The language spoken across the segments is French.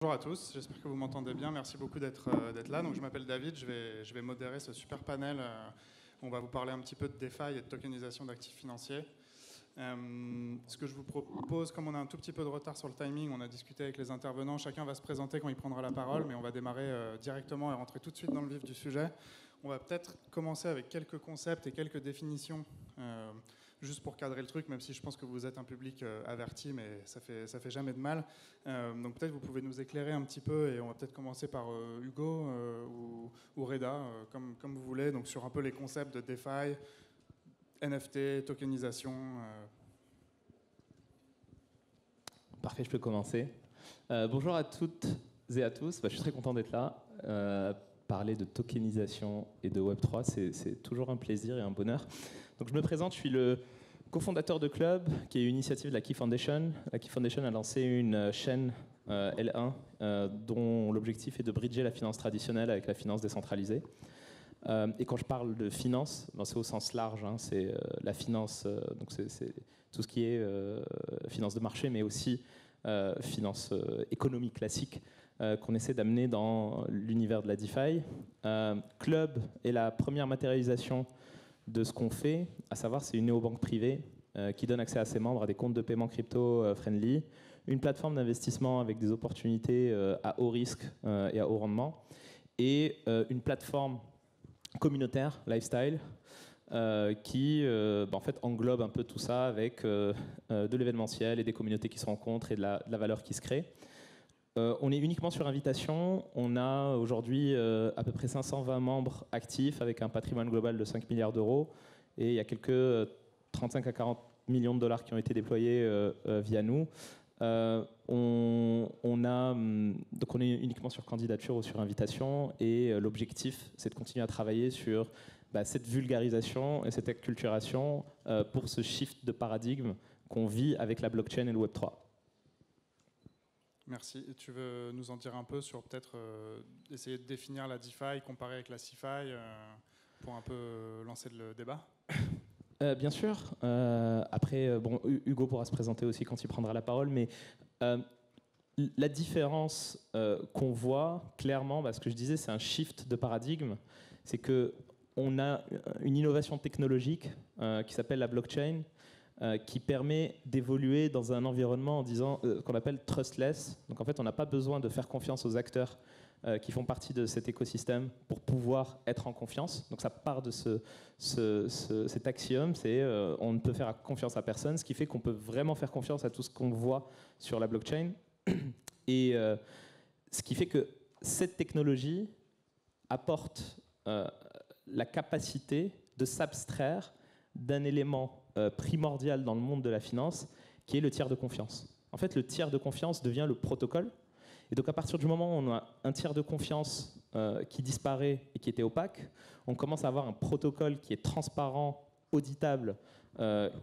Bonjour à tous, j'espère que vous m'entendez bien. Merci beaucoup d'être là. Donc, je m'appelle David, je vais modérer ce super panel. On va vous parler un petit peu de DeFi et de tokenisation d'actifs financiers. Ce que je vous propose, comme on a un tout petit peu de retard sur le timing, on a discuté avec les intervenants, chacun va se présenter quand il prendra la parole, mais on va démarrer directement et rentrer tout de suite dans le vif du sujet. On va peut-être commencer avec quelques concepts et quelques définitions, juste pour cadrer le truc, même si je pense que vous êtes un public averti, mais ça fait jamais de mal. Donc peut-être vous pouvez nous éclairer un petit peu, et on va peut-être commencer par Hugo ou Reda, comme vous voulez, donc sur un peu les concepts de DeFi, NFT, tokenisation. Parfait, je peux commencer. Bonjour à toutes et à tous. Je suis très content d'être là. Parler de tokenisation et de Web3, c'est toujours un plaisir et un bonheur. Donc je me présente, je suis le cofondateur de Club, qui est une initiative de la Key Foundation. La Key Foundation a lancé une chaîne L1 dont l'objectif est de bridger la finance traditionnelle avec la finance décentralisée. Et quand je parle de finance, c'est au sens large, hein, c'est la finance, donc c'est tout ce qui est finance de marché, mais aussi finance économique classique qu'on essaie d'amener dans l'univers de la DeFi. Club est la première matérialisation de ce qu'on fait, à savoir c'est une néobanque privée qui donne accès à ses membres à des comptes de paiement crypto-friendly, une plateforme d'investissement avec des opportunités à haut risque et à haut rendement, et une plateforme communautaire, lifestyle, qui en fait englobe un peu tout ça avec de l'événementiel et des communautés qui se rencontrent et de la valeur qui se crée. On est uniquement sur invitation. On a aujourd'hui à peu près 520 membres actifs avec un patrimoine global de 5 milliards d'euros. Et il y a quelques 35 à 40 millions de dollars qui ont été déployés via nous. Donc on est uniquement sur candidature ou sur invitation, et l'objectif c'est de continuer à travailler sur cette vulgarisation et cette acculturation pour ce shift de paradigme qu'on vit avec la blockchain et le Web3. Merci. Et tu veux nous en dire un peu sur peut-être essayer de définir la DeFi, comparer avec la CeFi, pour un peu lancer le débat? Bien sûr. Après, Hugo pourra se présenter aussi quand il prendra la parole, mais la différence qu'on voit clairement, ce que je disais, c'est un shift de paradigme, c'est qu'on a une innovation technologique qui s'appelle la blockchain, qui permet d'évoluer dans un environnement en disant qu'on appelle trustless. Donc en fait, on n'a pas besoin de faire confiance aux acteurs qui font partie de cet écosystème pour pouvoir être en confiance. Donc ça part de cet axiome, c'est on ne peut faire confiance à personne, ce qui fait qu'on peut vraiment faire confiance à tout ce qu'on voit sur la blockchain. Et ce qui fait que cette technologie apporte la capacité de s'abstraire d'un élément primordial dans le monde de la finance, qui est le tiers de confiance. En fait, le tiers de confiance devient le protocole. Et donc à partir du moment où on a un tiers de confiance qui disparaît et qui était opaque, on commence à avoir un protocole qui est transparent, auditable,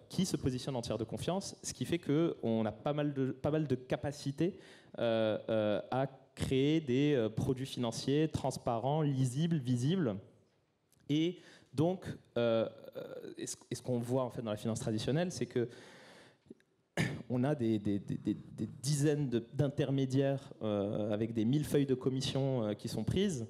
qui se positionne en tiers de confiance, ce qui fait qu'on a pas mal de capacités à créer des produits financiers transparents, lisibles, visibles. Et donc, ce qu'on voit en fait dans la finance traditionnelle, c'est que on a des dizaines d'intermédiaires avec des millefeuilles de commissions qui sont prises.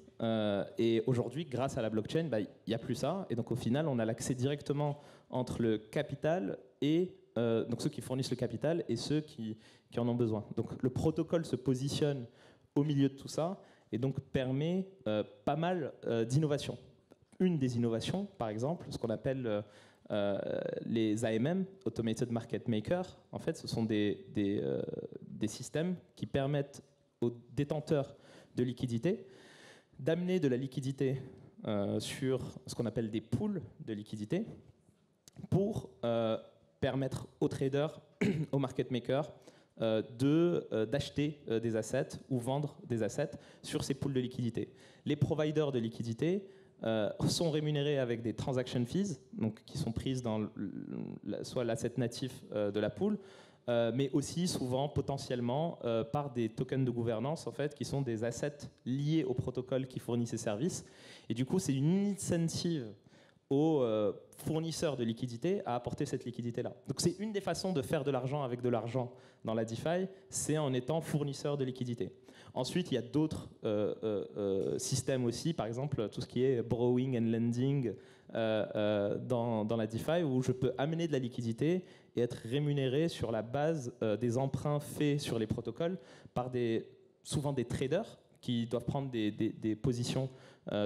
Et aujourd'hui, grâce à la blockchain, il n'y a plus ça. Et donc au final, on a l'accès directement entre le capital et donc ceux qui fournissent le capital et ceux qui en ont besoin. Donc le protocole se positionne au milieu de tout ça et donc permet pas mal d'innovations. Une des innovations, par exemple, ce qu'on appelle les AMM, Automated Market Maker, en fait, ce sont des systèmes qui permettent aux détenteurs de liquidité d'amener de la liquidité sur ce qu'on appelle des pools de liquidité pour permettre aux traders, aux market makers, d'acheter des assets ou vendre des assets sur ces pools de liquidité. Les providers de liquidité sont rémunérés avec des transaction fees, donc qui sont prises dans soit l'asset natif de la pool, mais aussi souvent potentiellement par des tokens de gouvernance en fait, qui sont des assets liés au protocole qui fournit ces services. Et du coup, c'est une incentive aux fournisseurs de liquidités à apporter cette liquidité-là. Donc c'est une des façons de faire de l'argent avec de l'argent dans la DeFi, c'est en étant fournisseur de liquidités. Ensuite, il y a d'autres systèmes aussi, par exemple tout ce qui est borrowing and lending dans la DeFi, où je peux amener de la liquidité et être rémunéré sur la base des emprunts faits sur les protocoles par souvent des traders qui doivent prendre des positions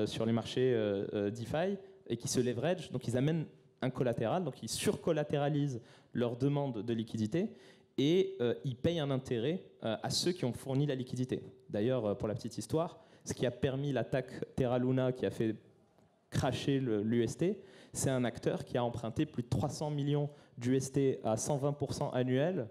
sur les marchés DeFi et qui se leverage, donc ils amènent un collatéral, donc ils surcollatéralisent leur demande de liquidité et ils payent un intérêt à ceux qui ont fourni la liquidité. D'ailleurs, pour la petite histoire, ce qui a permis l'attaque Terra Luna qui a fait crasher l'UST, c'est un acteur qui a emprunté plus de 300 millions d'UST à 120% annuel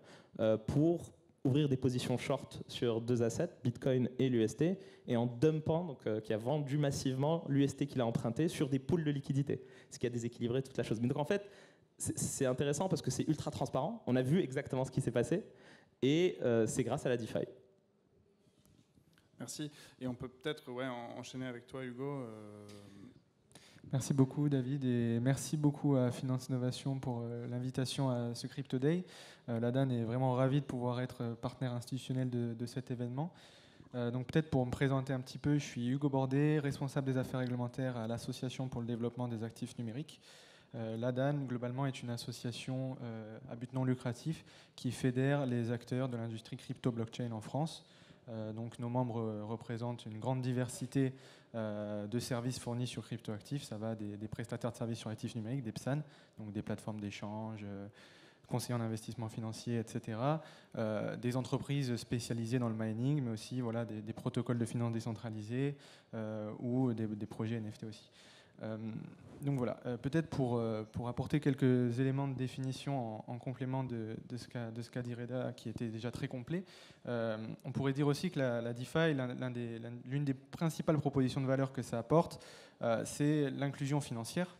pour ouvrir des positions short sur deux assets, Bitcoin et l'UST, et en dumpant, donc qui a vendu massivement l'UST qu'il a emprunté sur des pools de liquidité, ce qui a déséquilibré toute la chose. Mais donc en fait, c'est intéressant parce que c'est ultra transparent, on a vu exactement ce qui s'est passé, et c'est grâce à la DeFi. Merci. Et on peut peut-être enchaîner avec toi, Hugo. Merci beaucoup David et merci beaucoup à Finance Innovation pour l'invitation à ce Crypto Day. L'ADAN est vraiment ravi de pouvoir être partenaire institutionnel de cet événement. Donc peut-être pour me présenter un petit peu, je suis Hugo Bordet, responsable des affaires réglementaires à l'Association pour le développement des actifs numériques. L'ADAN, globalement, est une association à but non lucratif qui fédère les acteurs de l'industrie crypto-blockchain en France. Donc nos membres représentent une grande diversité de services fournis sur cryptoactifs. Ça va des prestataires de services sur actifs numériques, des PSAN, donc des plateformes d'échange, conseillers en investissement financier, etc. Des entreprises spécialisées dans le mining, mais aussi voilà, des protocoles de finance décentralisés ou des projets NFT aussi. Donc voilà, peut-être pour apporter quelques éléments de définition en complément de ce qu'a dit Reda, qui était déjà très complet, on pourrait dire aussi que la DeFi, l'une des principales propositions de valeur que ça apporte, c'est l'inclusion financière.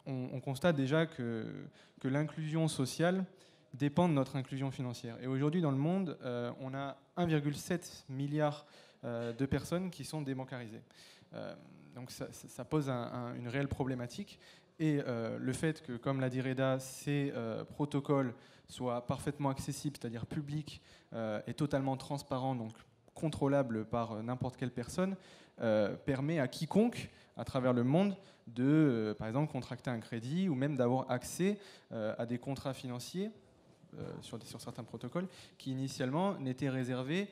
On constate déjà que l'inclusion sociale dépend de notre inclusion financière. Et aujourd'hui, dans le monde, on a 1,7 milliard de personnes qui sont débancarisées. Donc ça pose une réelle problématique. Et le fait que, comme l'a dit Reda, ces protocoles soient parfaitement accessibles, c'est-à-dire publics et totalement transparents, donc contrôlables par n'importe quelle personne, permet à quiconque, à travers le monde, de, par exemple, contracter un crédit ou même d'avoir accès à des contrats financiers sur certains protocoles qui, initialement, n'étaient réservés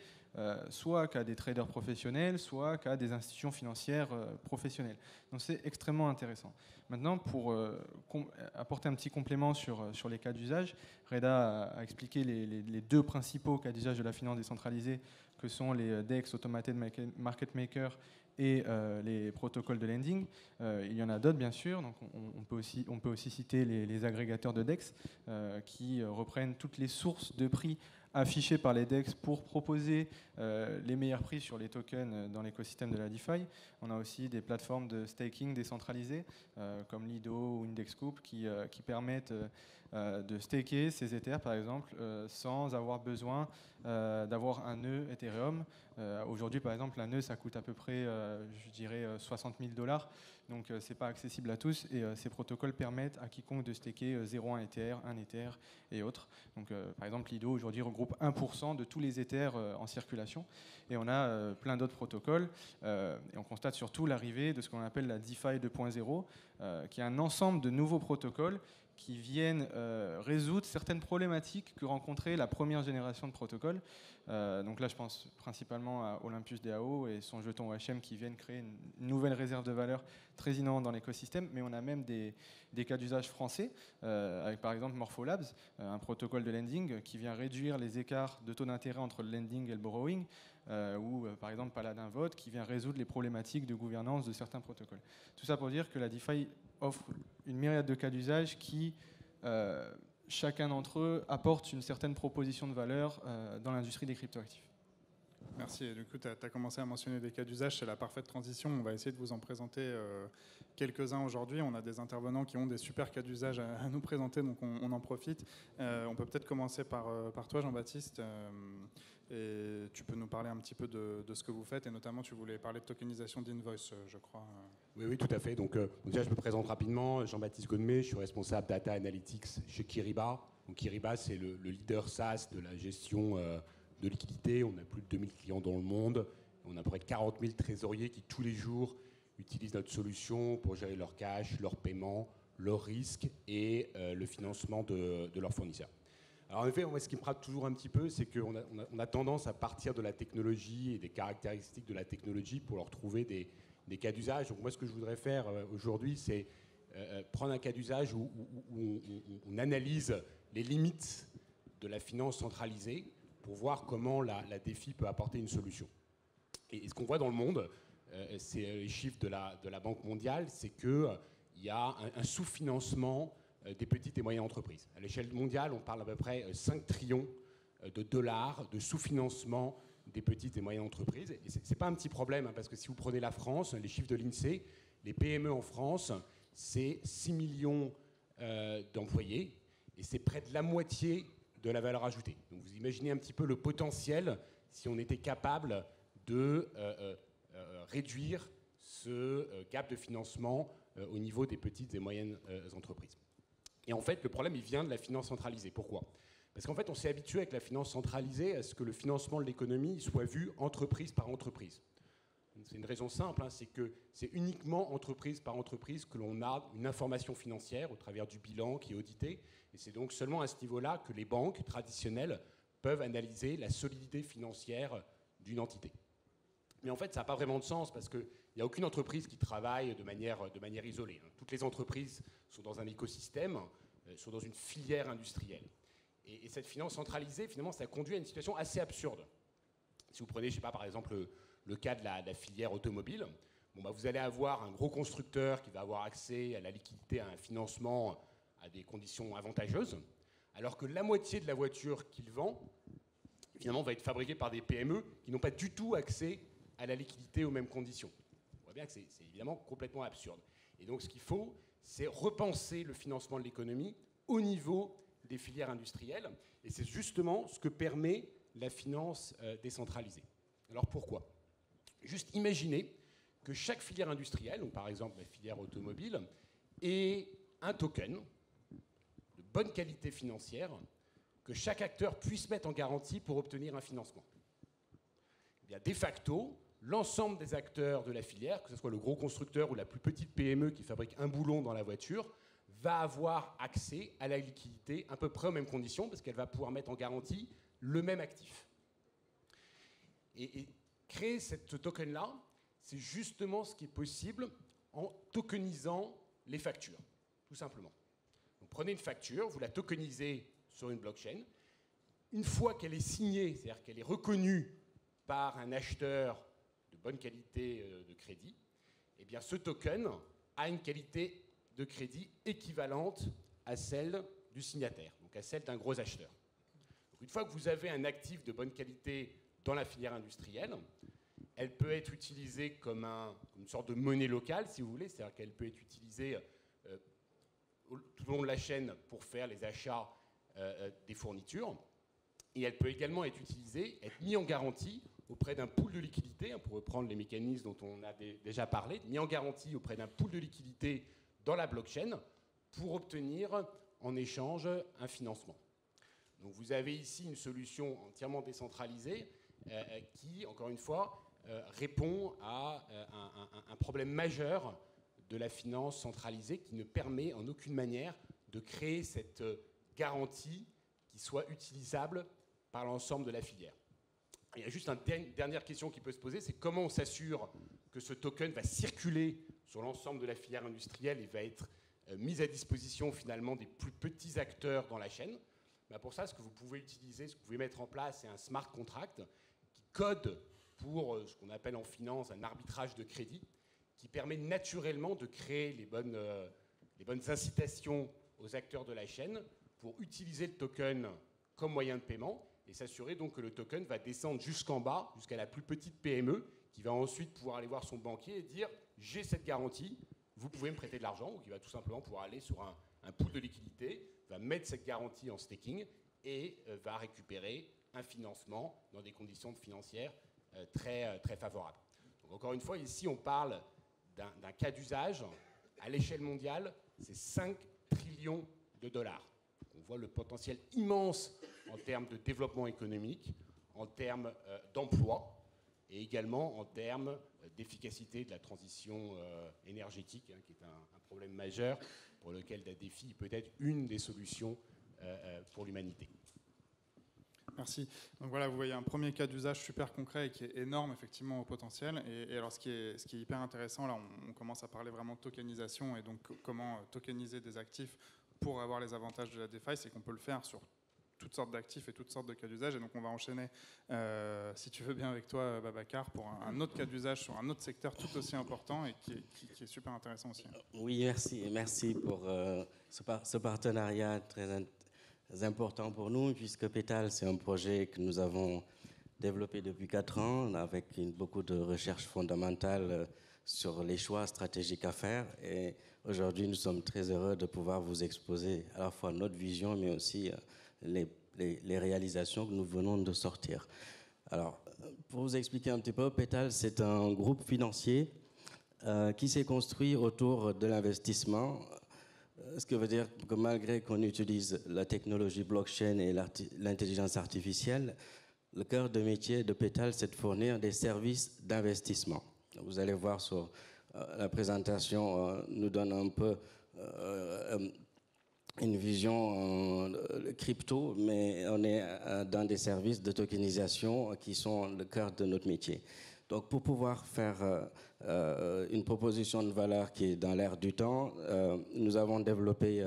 soit qu'à des traders professionnels, soit qu'à des institutions financières professionnelles. Donc c'est extrêmement intéressant. Maintenant, pour apporter un petit complément sur les cas d'usage, Reda a expliqué les deux principaux cas d'usage de la finance décentralisée, que sont les DEX, Automated Market Maker, et les protocoles de lending. Il y en a d'autres, bien sûr. Donc on peut aussi citer les agrégateurs de DEX qui reprennent toutes les sources de prix affichés par les DEX pour proposer les meilleurs prix sur les tokens dans l'écosystème de la DeFi. On a aussi des plateformes de staking décentralisées comme Lido ou IndexCoop qui permettent de staker ces Ethers, par exemple, sans avoir besoin d'avoir un nœud Ethereum. Aujourd'hui, par exemple, un nœud, ça coûte à peu près, je dirais, 60 000 $. Donc, ce n'est pas accessible à tous. Et ces protocoles permettent à quiconque de staker 0,1 Ether, 1 Ether et autres. Donc, par exemple, Lido, aujourd'hui, regroupe 1% de tous les Ethers en circulation. Et on a plein d'autres protocoles. Et on constate surtout l'arrivée de ce qu'on appelle la DeFi 2.0, qui est un ensemble de nouveaux protocoles qui viennent résoudre certaines problématiques que rencontrait la première génération de protocoles. Donc là, je pense principalement à Olympus DAO et son jeton OHM qui viennent créer une nouvelle réserve de valeur très innovante dans l'écosystème. Mais on a même des cas d'usage français, avec par exemple Morpholabs, un protocole de lending qui vient réduire les écarts de taux d'intérêt entre le lending et le borrowing, ou par exemple Paladin Vote qui vient résoudre les problématiques de gouvernance de certains protocoles. Tout ça pour dire que la DeFi offre une myriade de cas d'usage qui, chacun d'entre eux, apporte une certaine proposition de valeur dans l'industrie des cryptoactifs. Merci. Et du coup, tu as commencé à mentionner des cas d'usage, c'est la parfaite transition. On va essayer de vous en présenter quelques-uns aujourd'hui. On a des intervenants qui ont des super cas d'usage à nous présenter, donc on en profite. On peut peut-être commencer par toi, Jean-Baptiste. Et tu peux nous parler un petit peu de ce que vous faites, et notamment tu voulais parler de tokenisation d'invoice, je crois. Oui, tout à fait. Donc, déjà, je me présente rapidement. Jean-Baptiste Godemé, je suis responsable Data Analytics chez Kyriba. Donc, Kyriba, c'est le leader SaaS de la gestion de liquidité. On a plus de 2000 clients dans le monde. On a à peu près 40 000 trésoriers qui, tous les jours, utilisent notre solution pour gérer leur cash, leurs paiements, leurs risques et le financement de leurs fournisseurs. Alors en effet, moi, ce qui me frappe toujours un petit peu, c'est qu'on a tendance à partir de la technologie et des caractéristiques de la technologie pour leur trouver des cas d'usage. Donc moi, ce que je voudrais faire aujourd'hui, c'est prendre un cas d'usage où on analyse les limites de la finance centralisée pour voir comment la DeFi peut apporter une solution. Et ce qu'on voit dans le monde, c'est les chiffres de la Banque mondiale, c'est qu'il y a un sous-financement des petites et moyennes entreprises. À l'échelle mondiale, on parle à peu près 5 trillions de dollars de sous-financement des petites et moyennes entreprises. Et ce n'est pas un petit problème, hein, parce que si vous prenez la France, les chiffres de l'INSEE, les PME en France, c'est 6 millions d'employés, et c'est près de la moitié de la valeur ajoutée. Donc vous imaginez un petit peu le potentiel si on était capable de réduire ce gap de financement au niveau des petites et moyennes entreprises. Et en fait, le problème, il vient de la finance centralisée. Pourquoi ? Parce qu'en fait, on s'est habitué avec la finance centralisée à ce que le financement de l'économie soit vu entreprise par entreprise. C'est une raison simple, hein, c'est que c'est uniquement entreprise par entreprise que l'on a une information financière au travers du bilan qui est audité. Et c'est donc seulement à ce niveau-là que les banques traditionnelles peuvent analyser la solidité financière d'une entité. Mais en fait, ça n'a pas vraiment de sens parce qu'il n'y a aucune entreprise qui travaille de manière isolée. Toutes les entreprises sont dans un écosystème, sont dans une filière industrielle. Et cette finance centralisée, finalement, ça conduit à une situation assez absurde. Si vous prenez, je ne sais pas, par exemple, le cas de la filière automobile, vous allez avoir un gros constructeur qui va avoir accès à la liquidité, à un financement à des conditions avantageuses, alors que la moitié de la voiture qu'il vend, finalement, va être fabriquée par des PME qui n'ont pas du tout accès à la liquidité aux mêmes conditions. On voit bien que c'est évidemment complètement absurde. Et donc ce qu'il faut, c'est repenser le financement de l'économie au niveau des filières industrielles. Et c'est justement ce que permet la finance décentralisée. Alors pourquoi ? Juste imaginez que chaque filière industrielle, donc par exemple la filière automobile, ait un token de bonne qualité financière que chaque acteur puisse mettre en garantie pour obtenir un financement. Eh bien, de facto, l'ensemble des acteurs de la filière, que ce soit le gros constructeur ou la plus petite PME qui fabrique un boulon dans la voiture, va avoir accès à la liquidité à peu près aux mêmes conditions parce qu'elle va pouvoir mettre en garantie le même actif. Et créer cette token-là, c'est justement ce qui est possible en tokenisant les factures, tout simplement. Donc, prenez une facture, vous la tokenisez sur une blockchain. Une fois qu'elle est signée, c'est-à-dire qu'elle est reconnue par un acheteur de bonne qualité de crédit, eh bien ce token a une qualité de crédit équivalente à celle du signataire, donc à celle d'un gros acheteur. Donc une fois que vous avez un actif de bonne qualité dans la filière industrielle, elle peut être utilisée comme une sorte de monnaie locale, si vous voulez, c'est-à-dire qu'elle peut être utilisée tout au long de la chaîne pour faire les achats des fournitures, et elle peut également être utilisée, être mise en garantie auprès d'un pool de liquidité, pour reprendre les mécanismes dont on a déjà parlé, mis en garantie auprès d'un pool de liquidité dans la blockchain pour obtenir en échange un financement. Donc vous avez ici une solution entièrement décentralisée qui, encore une fois, répond à un problème majeur de la finance centralisée qui ne permet en aucune manière de créer cette garantie qui soit utilisable par l'ensemble de la filière. Il y a juste une dernière question qui peut se poser, c'est comment on s'assure que ce token va circuler sur l'ensemble de la filière industrielle et va être mis à disposition finalement des plus petits acteurs dans la chaîne. Pour ça, ce que vous pouvez utiliser, ce que vous pouvez mettre en place, c'est un smart contract qui code pour ce qu'on appelle en finance un arbitrage de crédit, qui permet naturellement de créer les bonnes incitations aux acteurs de la chaîne pour utiliser le token comme moyen de paiement et s'assurer donc que le token va descendre jusqu'en bas, jusqu'à la plus petite PME, qui va ensuite pouvoir aller voir son banquier et dire « j'ai cette garantie, vous pouvez me prêter de l'argent » ou qui va tout simplement pouvoir aller sur un pool de liquidité, va mettre cette garantie en staking et va récupérer un financement dans des conditions financières très, très favorables. Donc, encore une fois, ici, on parle d'un cas d'usage. À l'échelle mondiale, c'est 5 trillions de dollars. On voit le potentiel immense en termes de développement économique, en termes d'emploi et également en termes d'efficacité de la transition énergétique, qui est un problème majeur pour lequel la défi peut être une des solutions pour l'humanité. Merci. Donc voilà, vous voyez un premier cas d'usage super concret et qui est énorme effectivement au potentiel. Et alors ce qui est hyper intéressant, là on commence à parler vraiment de tokenisation et donc comment tokeniser des actifs pour avoir les avantages de la DeFi, c'est qu'on peut le faire sur toutes sortes d'actifs et toutes sortes de cas d'usage. Et donc on va enchaîner, si tu veux bien avec toi Babacar, pour un autre cas d'usage sur un autre secteur tout aussi important et qui est super intéressant aussi. Oui, merci pour ce partenariat très important pour nous, puisque Pétale, c'est un projet que nous avons développé depuis 4 ans avec beaucoup de recherches fondamentales sur les choix stratégiques à faire. Et aujourd'hui, nous sommes très heureux de pouvoir vous exposer à la fois notre vision, mais aussi les réalisations que nous venons de sortir. Alors, pour vous expliquer un petit peu, Pétale, c'est un groupe financier qui s'est construit autour de l'investissement. Ce qui veut dire que malgré qu'on utilise la technologie blockchain et l'intelligence artificielle, le cœur de métier de Pétale, c'est de fournir des services d'investissement. Vous allez voir sur la présentation, nous donne un peu une vision crypto, mais on est dans des services de tokenisation qui sont le cœur de notre métier. Donc pour pouvoir faire une proposition de valeur qui est dans l'air du temps, nous avons développé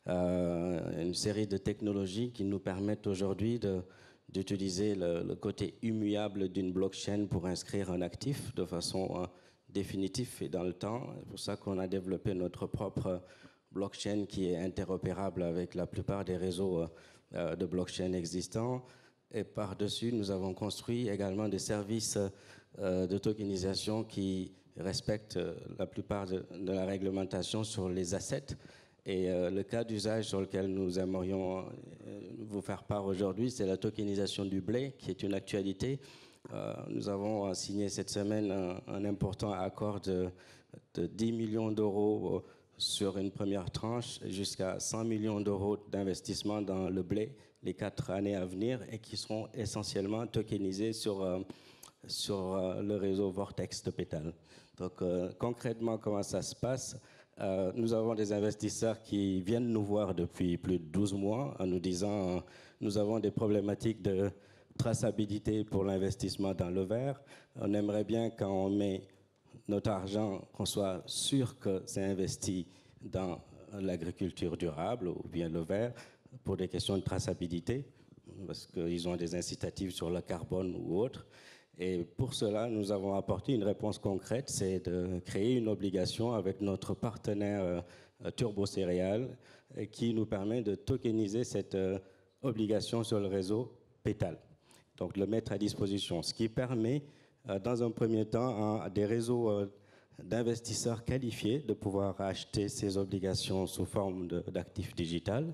une série de technologies qui nous permettent aujourd'hui d'utiliser le côté immuable d'une blockchain pour inscrire un actif de façon définitive et dans le temps. C'est pour ça qu'on a développé notre propre blockchain qui est interopérable avec la plupart des réseaux de blockchain existants. Et par-dessus, nous avons construit également des services de tokenisation qui respectent la plupart de la réglementation sur les assets. Et le cas d'usage sur lequel nous aimerions vous faire part aujourd'hui, c'est la tokenisation du blé, qui est une actualité. Nous avons signé cette semaine un important accord de 10 millions d'euros sur une première tranche, jusqu'à 100 millions d'euros d'investissement dans le blé les 4 années à venir, et qui seront essentiellement tokenisés sur le réseau Vortex de Pétale. Donc concrètement, comment ça se passe? Nous avons des investisseurs qui viennent nous voir depuis plus de 12 mois en nous disant nous avons des problématiques de traçabilité pour l'investissement dans le vert. On aimerait bien, quand on met notre argent, qu'on soit sûr que c'est investi dans l'agriculture durable ou bien le vert pour des questions de traçabilité, parce qu'ils ont des incitatifs sur le carbone ou autre. Et pour cela, nous avons apporté une réponse concrète, c'est de créer une obligation avec notre partenaire Turbo Céréales qui nous permet de tokeniser cette obligation sur le réseau Pétale. Donc le mettre à disposition, ce qui permet dans un premier temps à des réseaux d'investisseurs qualifiés de pouvoir acheter ces obligations sous forme d'actifs digital,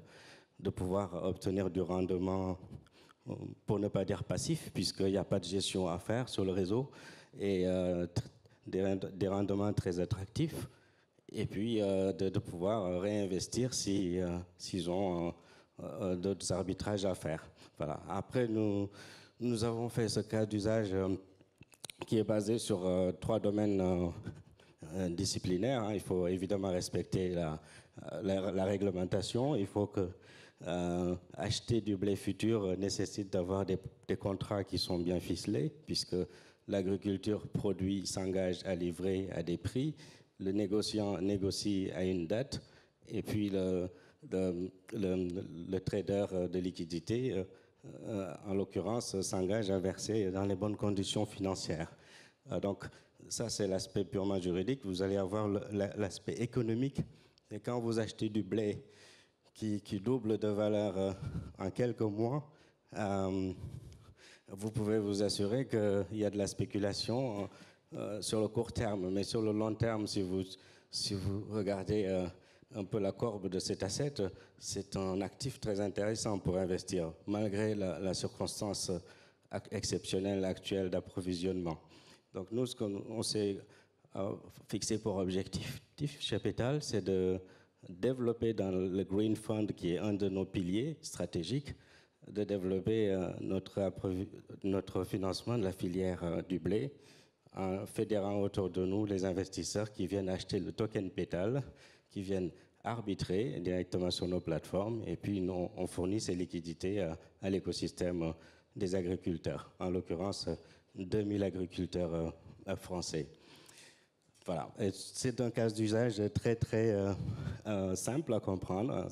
de pouvoir obtenir du rendement, pour ne pas dire passif, puisqu'il n'y a pas de gestion à faire sur le réseau, et des rendements très attractifs, et puis de pouvoir réinvestir s'ils ont d'autres arbitrages à faire. Voilà. Après, nous avons fait ce cas d'usage qui est basé sur 3 domaines disciplinaires. Il faut évidemment respecter la réglementation. Il faut que acheter du blé futur nécessite d'avoir des contrats qui sont bien ficelés, puisque l'agriculture produit s'engage à livrer à des prix, le négociant négocie à une date, et puis le trader de liquidité, en l'occurrence, s'engage à verser dans les bonnes conditions financières. Donc ça, c'est l'aspect purement juridique. Vous allez avoir l'aspect économique. Et quand vous achetez du blé qui double de valeur en quelques mois, vous pouvez vous assurer qu'il y a de la spéculation sur le court terme. Mais sur le long terme, si vous regardez un peu la courbe de cet asset, c'est un actif très intéressant pour investir, malgré la circonstance exceptionnelle actuelle d'approvisionnement. Donc nous, ce qu'on s'est fixé pour objectif chez Pétale, c'est de développer dans le Green Fund, qui est un de nos piliers stratégiques, de développer notre financement de la filière du blé, en fédérant autour de nous les investisseurs qui viennent acheter le token Pétale, qui viennent arbitrer directement sur nos plateformes, et puis on fournit ces liquidités à l'écosystème des agriculteurs, en l'occurrence 2000 agriculteurs français. Voilà, c'est un cas d'usage très simple à comprendre.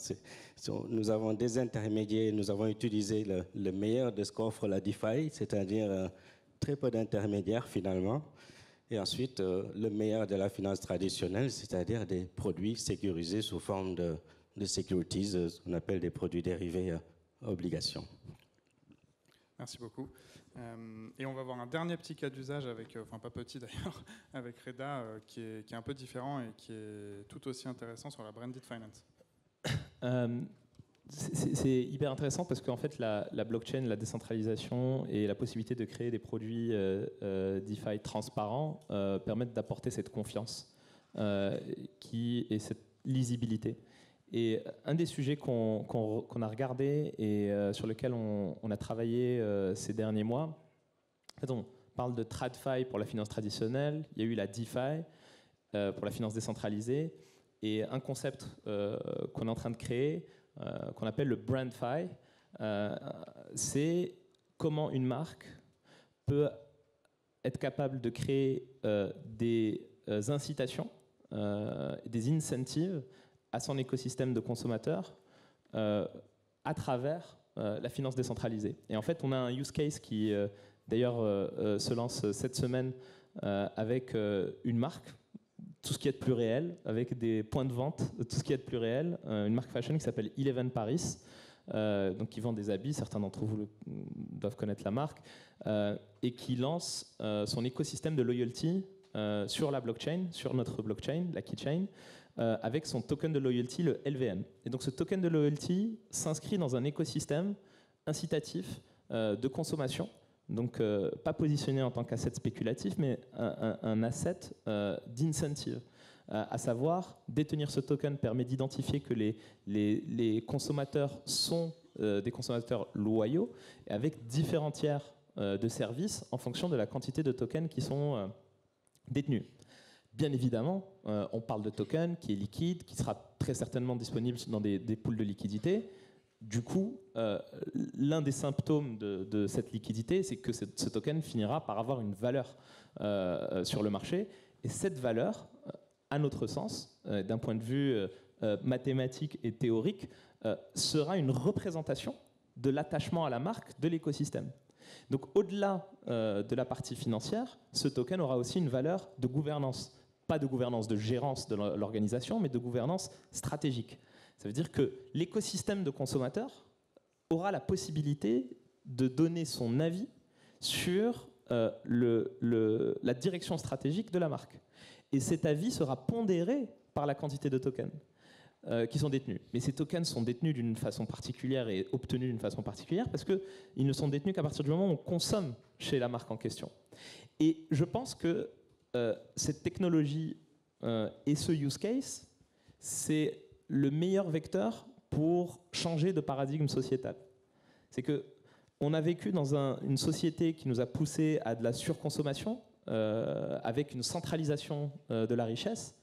Nous avons des intermédiaires, nous avons utilisé le meilleur de ce qu'offre la DeFi, c'est-à-dire très peu d'intermédiaires finalement, et ensuite le meilleur de la finance traditionnelle, c'est-à-dire des produits sécurisés sous forme de securities, ce qu'on appelle des produits dérivés obligations. Merci beaucoup. Et on va voir un dernier petit cas d'usage, enfin pas petit d'ailleurs, avec Reda, qui est un peu différent et qui est tout aussi intéressant sur la branded finance. C'est hyper intéressant parce qu'en fait la blockchain, la décentralisation et la possibilité de créer des produits DeFi transparents permettent d'apporter cette confiance et cette lisibilité. Et un des sujets qu'on a regardé et sur lequel on a travaillé ces derniers mois, en fait, on parle de TradFi pour la finance traditionnelle, il y a eu la DeFi pour la finance décentralisée, et un concept qu'on est en train de créer, qu'on appelle le BrandFi, c'est comment une marque peut être capable de créer des incitations, des incentives à son écosystème de consommateurs à travers la finance décentralisée. Et en fait, on a un use case qui, d'ailleurs, se lance cette semaine avec une marque, tout ce qui est de plus réel, avec des points de vente, tout ce qui est de plus réel, une marque fashion qui s'appelle Eleven Paris, donc qui vend des habits, certains d'entre vous doivent connaître la marque, et qui lance son écosystème de loyalty sur la blockchain, sur notre blockchain, la Keychain, avec son token de loyalty, le LVN. Et donc ce token de loyalty s'inscrit dans un écosystème incitatif de consommation, donc pas positionné en tant qu'asset spéculatif, mais un asset d'incentive. À savoir, détenir ce token permet d'identifier que les consommateurs sont des consommateurs loyaux, et avec différents tiers de services en fonction de la quantité de tokens qui sont détenus. Bien évidemment, on parle de token qui est liquide, qui sera très certainement disponible dans des pools de liquidité. Du coup, l'un des symptômes de cette liquidité, c'est que ce token finira par avoir une valeur sur le marché. Et cette valeur, à notre sens, d'un point de vue mathématique et théorique, sera une représentation de l'attachement à la marque de l'écosystème. Donc au-delà de la partie financière, ce token aura aussi une valeur de gouvernance. Pas de gouvernance de gérance de l'organisation, mais de gouvernance stratégique. Ça veut dire que l'écosystème de consommateurs aura la possibilité de donner son avis sur la direction stratégique de la marque. Et cet avis sera pondéré par la quantité de tokens qui sont détenus. Mais ces tokens sont détenus d'une façon particulière et obtenus d'une façon particulière parce qu'ils ne sont détenus qu'à partir du moment où on consomme chez la marque en question. Et je pense que cette technologie et ce use case, c'est le meilleur vecteur pour changer de paradigme sociétal. C'est qu'on a vécu dans une société qui nous a poussé à de la surconsommation, avec une centralisation de la richesse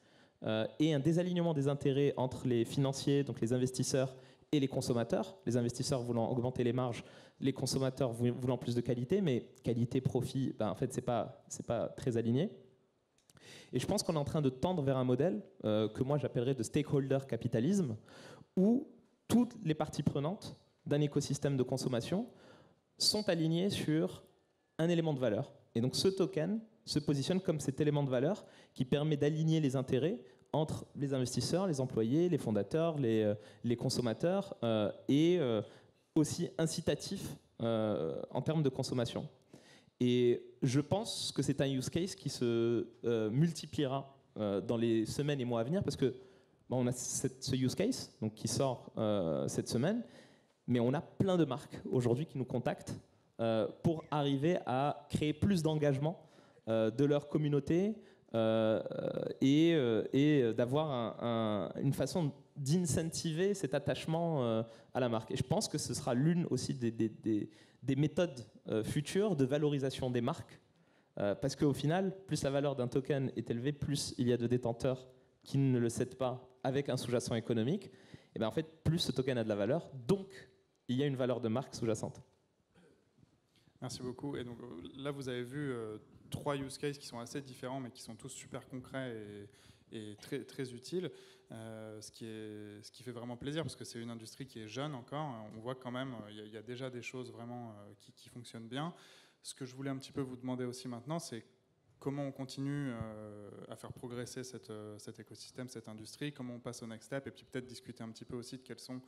et un désalignement des intérêts entre les financiers, donc les investisseurs, et les consommateurs. Les investisseurs voulant augmenter les marges, les consommateurs voulant plus de qualité, mais qualité, profit, en fait, c'est pas très aligné. Et je pense qu'on est en train de tendre vers un modèle que moi j'appellerais de stakeholder capitalisme, où toutes les parties prenantes d'un écosystème de consommation sont alignées sur un élément de valeur. Et donc ce token se positionne comme cet élément de valeur qui permet d'aligner les intérêts entre les investisseurs, les employés, les fondateurs, les consommateurs, et aussi incitatif en termes de consommation. Et je pense que c'est un use case qui se multipliera dans les semaines et mois à venir parce que on a ce use case donc, qui sort cette semaine, mais on a plein de marques aujourd'hui qui nous contactent pour arriver à créer plus d'engagement de leur communauté et d'avoir une façon d'incentiver cet attachement à la marque. Et je pense que ce sera l'une aussi des méthodes futures de valorisation des marques, parce qu'au final, plus la valeur d'un token est élevée, plus il y a de détenteurs qui ne le cèdent pas avec un sous-jacent économique, et bien en fait, plus ce token a de la valeur, donc il y a une valeur de marque sous-jacente. Merci beaucoup. Et donc là, vous avez vu 3 use cases qui sont assez différents, mais qui sont tous super concrets et très, très utiles. Ce qui fait vraiment plaisir, parce que c'est une industrie qui est jeune encore. On voit quand même, il y a déjà des choses vraiment qui fonctionnent bien. Ce que je voulais un petit peu vous demander aussi maintenant, c'est comment on continue à faire progresser cet écosystème, cette industrie, comment on passe au next step, et puis peut-être discuter un petit peu aussi de quelles sont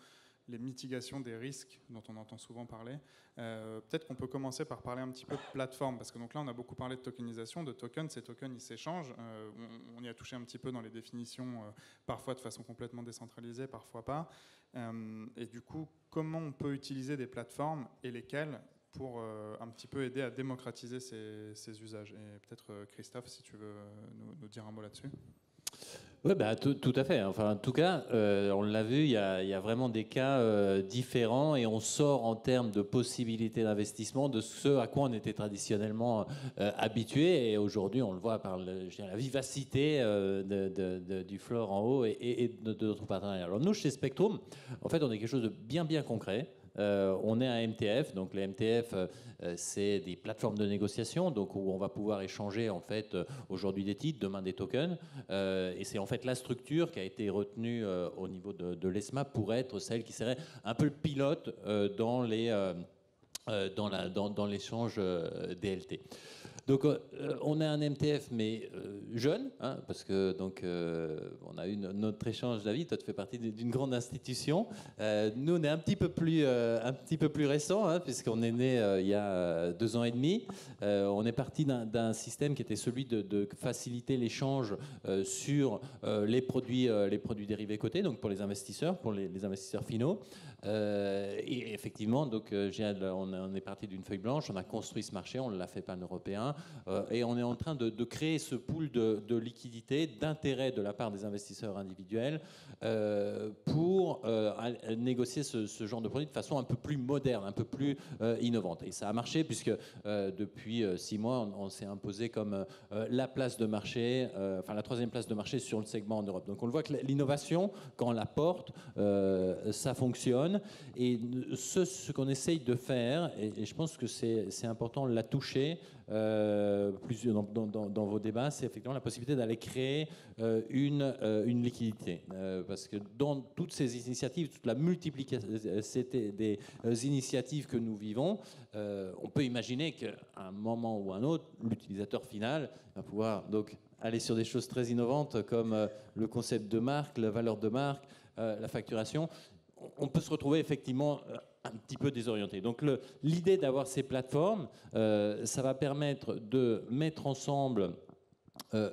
les mitigations des risques dont on entend souvent parler. Peut-être qu'on peut commencer par parler un petit peu de plateforme, parce que donc là on a beaucoup parlé de tokenisation, de tokens. Ces tokens ils s'échangent, on y a touché un petit peu dans les définitions, parfois de façon complètement décentralisée, parfois pas. Et du coup, comment on peut utiliser des plateformes et lesquelles pour un petit peu aider à démocratiser ces usages. Et peut-être Christophe, si tu veux nous dire un mot là-dessus. Oui, bah, tout à fait. Enfin, en tout cas, on l'a vu, il y a vraiment des cas différents et on sort en termes de possibilités d'investissement de ce à quoi on était traditionnellement habitué. Et aujourd'hui, on le voit par la vivacité du floor en haut et de notre partenariat. Alors nous, chez Spectrum, en fait, on est quelque chose de bien concret. On est un MTF, donc les MTF, c'est des plateformes de négociation, donc où on va pouvoir échanger en fait aujourd'hui des titres, demain des tokens, et c'est en fait la structure qui a été retenue au niveau de l'ESMA pour être celle qui serait un peu le pilote dans l'échange DLT. Donc on est un MTF mais jeune, hein, parce que donc on a eu notre échange, David, toi tu fais partie d'une grande institution. Nous on est un petit peu plus récent, hein, puisqu'on est né il y a 2 ans et demi. On est parti d'un système qui était celui de faciliter l'échange sur les produits dérivés cotés, donc pour les investisseurs, pour les investisseurs finaux. Et effectivement, donc, on est parti d'une feuille blanche, on a construit ce marché, on l'a fait pan-européen, et on est en train de créer ce pool de liquidités, d'intérêts de la part des investisseurs individuels pour négocier ce genre de produit de façon un peu plus moderne, un peu plus innovante. Et ça a marché puisque depuis 6 mois, on s'est imposé comme la place de marché, enfin la 3e place de marché sur le segment en Europe. Donc on le voit que l'innovation, quand on la porte, ça fonctionne. Et ce qu'on essaye de faire, et je pense que c'est important de la toucher dans vos débats, c'est effectivement la possibilité d'aller créer une liquidité. Parce que dans toutes ces initiatives, toute la multiplication des initiatives que nous vivons, on peut imaginer qu'à un moment ou un autre, l'utilisateur final va pouvoir donc aller sur des choses très innovantes comme le concept de marque, la valeur de marque, la facturation. On peut se retrouver effectivement un petit peu désorienté. Donc l'idée d'avoir ces plateformes, ça va permettre de mettre ensemble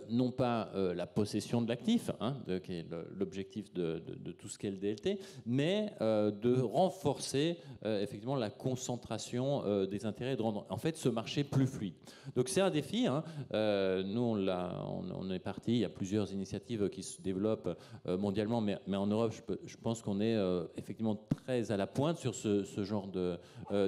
non pas la possession de l'actif, hein, qui est l'objectif de tout ce qu'est le DLT, mais de renforcer effectivement la concentration des intérêts et de rendre en fait ce marché plus fluide. Donc c'est un défi. Hein. Nous on est parti. Il y a plusieurs initiatives qui se développent mondialement, mais en Europe, je pense qu'on est effectivement très à la pointe sur ce genre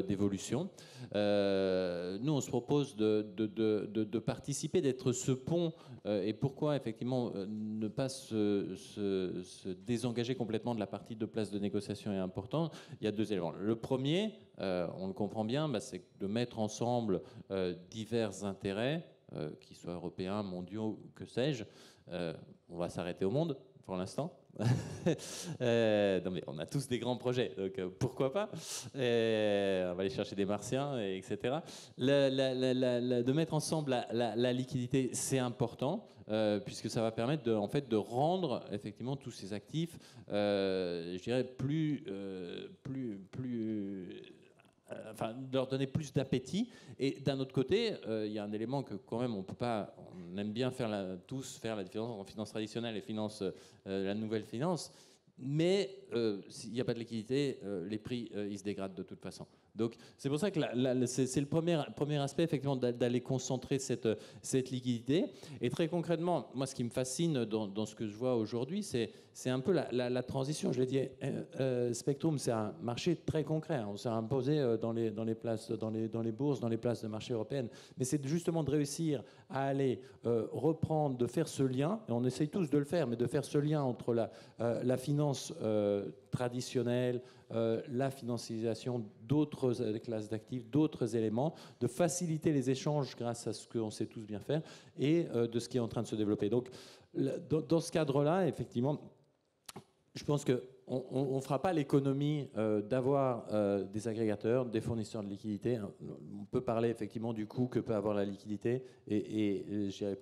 d'évolution. Nous on se propose de participer, d'être ce pont. Et pourquoi effectivement ne pas se désengager complètement de la partie de place de négociation est important. Il y a 2 éléments. Le premier, on le comprend bien, c'est de mettre ensemble divers intérêts, qu'ils soient européens, mondiaux, que sais-je. On va s'arrêter au monde pour l'instant. Non mais on a tous des grands projets, donc pourquoi pas. On va aller chercher des martiens, etc. De mettre ensemble la liquidité, c'est important, puisque ça va permettre de rendre effectivement tous ces actifs, je dirais, plus enfin, de leur donner plus d'appétit. Et d'un autre côté, il y a un élément que quand même on peut pas, on aime bien tous faire la différence entre finance traditionnelle et la nouvelle finance. Mais s'il n'y a pas de liquidité, les prix ils se dégradent de toute façon. Donc c'est pour ça que c'est le premier aspect effectivement d'aller concentrer cette liquidité. Et très concrètement, moi ce qui me fascine dans ce que je vois aujourd'hui, c'est un peu la transition. Je l'ai dit, Spectrum c'est un marché très concret. Hein. On s'est imposé dans les places, dans les bourses, dans les places de marché européennes. Mais c'est justement de réussir à aller reprendre, de faire ce lien. Et on essaye tous de le faire, mais de faire ce lien entre la finance traditionnelle, la financiarisation d'autres classes d'actifs, d'autres éléments, de faciliter les échanges grâce à ce qu'on sait tous bien faire et de ce qui est en train de se développer. Donc, dans ce cadre-là, effectivement, je pense qu'on ne fera pas l'économie d'avoir des agrégateurs, des fournisseurs de liquidités. On peut parler effectivement du coût que peut avoir la liquidité et je dirais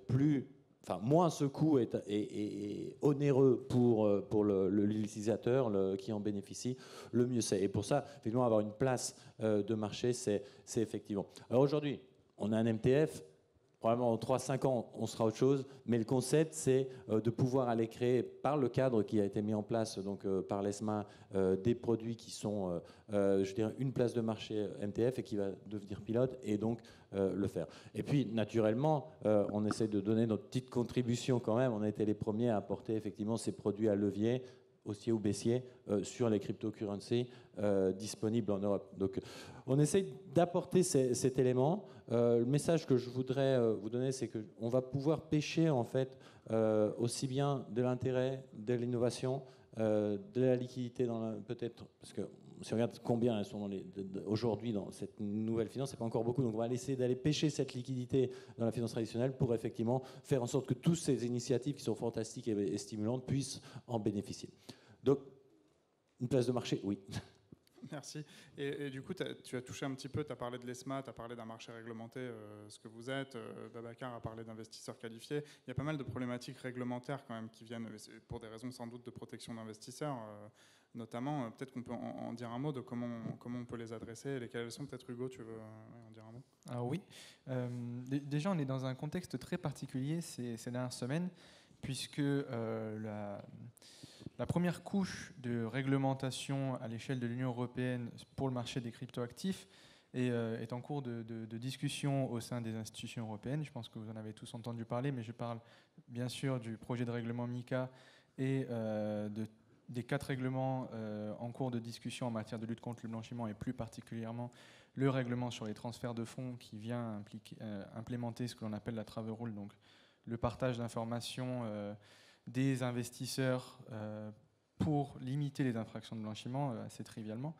moins ce coût est onéreux pour l'utilisateur qui en bénéficie, le mieux c'est. Et pour ça, effectivement, avoir une place de marché, c'est effectivement. Alors aujourd'hui, on a un MTF. Probablement en 3-5 ans, on sera autre chose. Mais le concept, c'est de pouvoir aller créer, par le cadre qui a été mis en place donc, par l'ESMA, des produits qui sont, je dirais, une place de marché MTF et qui va devenir pilote et donc le faire. Et puis, naturellement, on essaie de donner notre petite contribution quand même. On a été les premiers à apporter effectivement ces produits à levier, haussier ou baissier, sur les cryptocurrencies disponibles en Europe. Donc, on essaye d'apporter cet élément. Le message que je voudrais vous donner, c'est qu'on va pouvoir pêcher en fait aussi bien de l'intérêt, de l'innovation, de la liquidité, peut-être, parce que si on regarde combien elles sont aujourd'hui dans cette nouvelle finance, c'est pas encore beaucoup. Donc on va essayer d'aller pêcher cette liquidité dans la finance traditionnelle pour effectivement faire en sorte que toutes ces initiatives qui sont fantastiques et stimulantes puissent en bénéficier. Donc, une place de marché, oui. Merci. Et du coup, tu as touché un petit peu, tu as parlé de l'ESMA, tu as parlé d'un marché réglementé, ce que vous êtes. Babacar a parlé d'investisseurs qualifiés. Il y a pas mal de problématiques réglementaires quand même qui viennent, pour des raisons sans doute de protection d'investisseurs, notamment. Peut-être qu'on peut en dire un mot de comment on peut les adresser et lesquelles elles sont. Peut-être Hugo, tu veux en dire un mot? Alors oui. Déjà, on est dans un contexte très particulier ces dernières semaines, puisque la première couche de réglementation à l'échelle de l'Union européenne pour le marché des cryptoactifs est en cours de discussion au sein des institutions européennes. Je pense que vous en avez tous entendu parler, mais je parle bien sûr du projet de règlement MiCA et des 4 règlements en cours de discussion en matière de lutte contre le blanchiment et plus particulièrement le règlement sur les transferts de fonds qui vient implémenter ce que l'on appelle la Travel Rule, donc le partage d'informations des investisseurs pour limiter les infractions de blanchiment, assez trivialement.